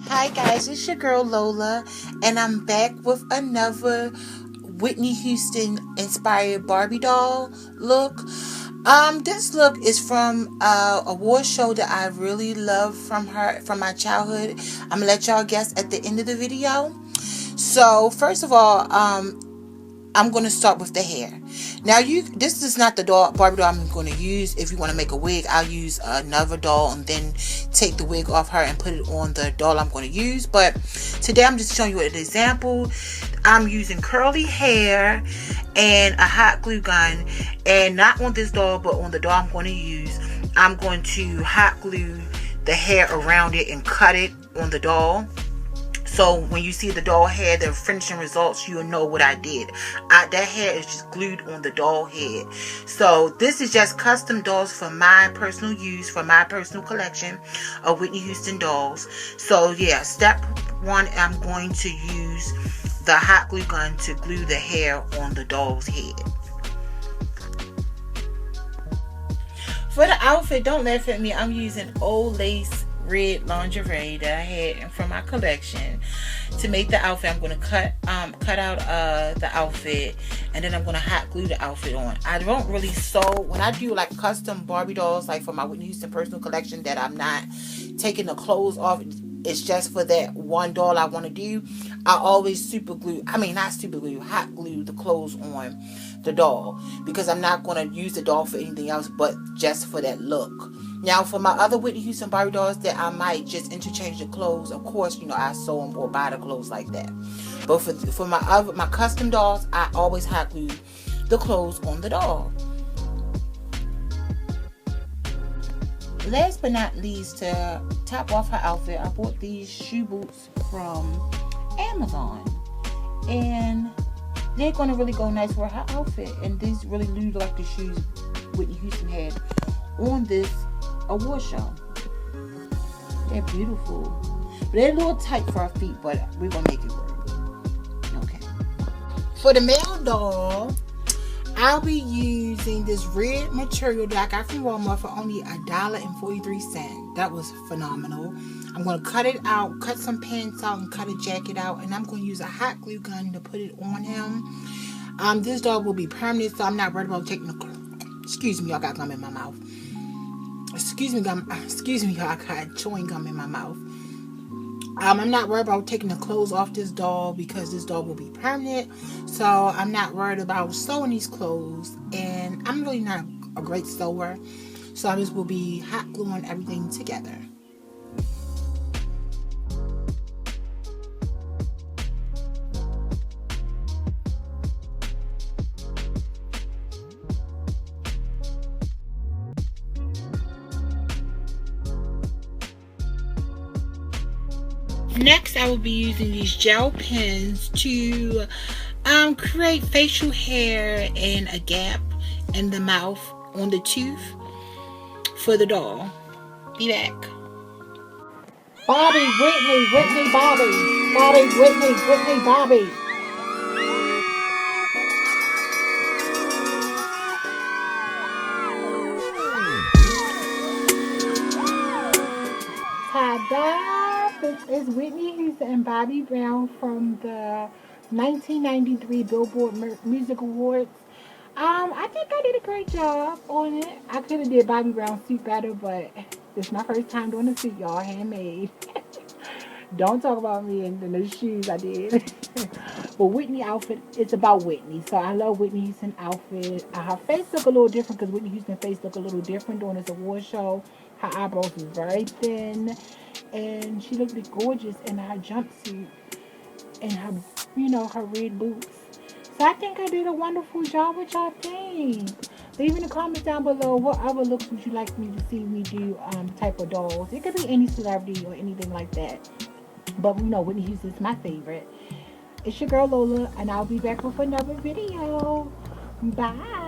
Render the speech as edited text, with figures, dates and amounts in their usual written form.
Hi guys, it's your girl Lola, and I'm back with another Whitney Houston inspired Barbie doll look. This look is from award show that I really love from her from my childhood. I'm gonna let y'all guess at the end of the video. So first of all, I'm going to start with the hair. Now, this is not the Barbie doll I'm going to use. If you want to make a wig, I'll use another doll and then take the wig off her and put it on the doll I'm going to use. But today I'm just showing you an example. I'm using curly hair and a hot glue gun, and not on this doll, but on the doll I'm going to use. I'm going to hot glue the hair around it and cut it on the doll. So when you see the doll hair, the finishing results, you'll know what I did. That hair is just glued on the doll head. So this is just custom dolls for my personal use, for my personal collection of Whitney Houston dolls. So yeah, step one, I'm going to use the hot glue gun to glue the hair on the doll's head. For the outfit, don't laugh at me. I'm using old lace red lingerie that I had from my collection to make the outfit. I'm going to cut out the outfit, and then I'm going to hot glue the outfit on. I don't really sew when I do like custom Barbie dolls, like for my Whitney Houston personal collection, that I'm not taking the clothes off. It's just for that one doll I want to do. I always hot glue the clothes on the doll, because I'm not going to use the doll for anything else but just for that look. Now, for my other Whitney Houston Barbie dolls that I might just interchange the clothes, of course, I sew them or buy the clothes like that. But for my custom dolls, I always hot glue the clothes on the doll. Last but not least, to top off her outfit, I bought these shoe boots from Amazon, and they're going to really go nice with her outfit. And these really look like the shoes Whitney Houston had on this award show. They're beautiful, but they're a little tight for our feet, but we're gonna make it work. Okay. For the male doll, I'll be using this red material that I got from Walmart for only $1.43. That was phenomenal. I'm going to cut it out, cut some pants out, and cut a jacket out, and I'm going to use a hot glue gun to put it on him. This doll will be permanent, so I'm not worried about taking the... Excuse me, I got gum in my mouth. Excuse me, y'all, I got chewing gum in my mouth. I'm not worried about taking the clothes off this doll, because this doll will be permanent. So I'm not worried about sewing these clothes, and I'm really not a great sewer, so I just will be hot gluing everything together. Next, I will be using these gel pens to create facial hair and a gap in the mouth on the tooth for the doll. Be back. Bobby, Whitney, Bobby. Bobby, Whitney, Bobby. Ta-da! This is Whitney Houston and Bobby Brown from the 1993 Billboard Music Awards. I think I did a great job on it. I could have did Bobby Brown's suit better, but this is my first time doing a suit, y'all, handmade. Don't talk about me and the shoes I did. But Whitney outfit, it's about Whitney. So I love Whitney Houston outfit. Her face look a little different, because Whitney Houston face look a little different during this award show. Her eyebrows was very thin, and she looked gorgeous in her jumpsuit and her red boots. So I think I did a wonderful job. What y'all think? Leave in the comments down below what other looks would you like me to see me do type of dolls. It could be any celebrity or anything like that. But Whitney Houston's my favorite. It's your girl Lola, and I'll be back with another video. Bye.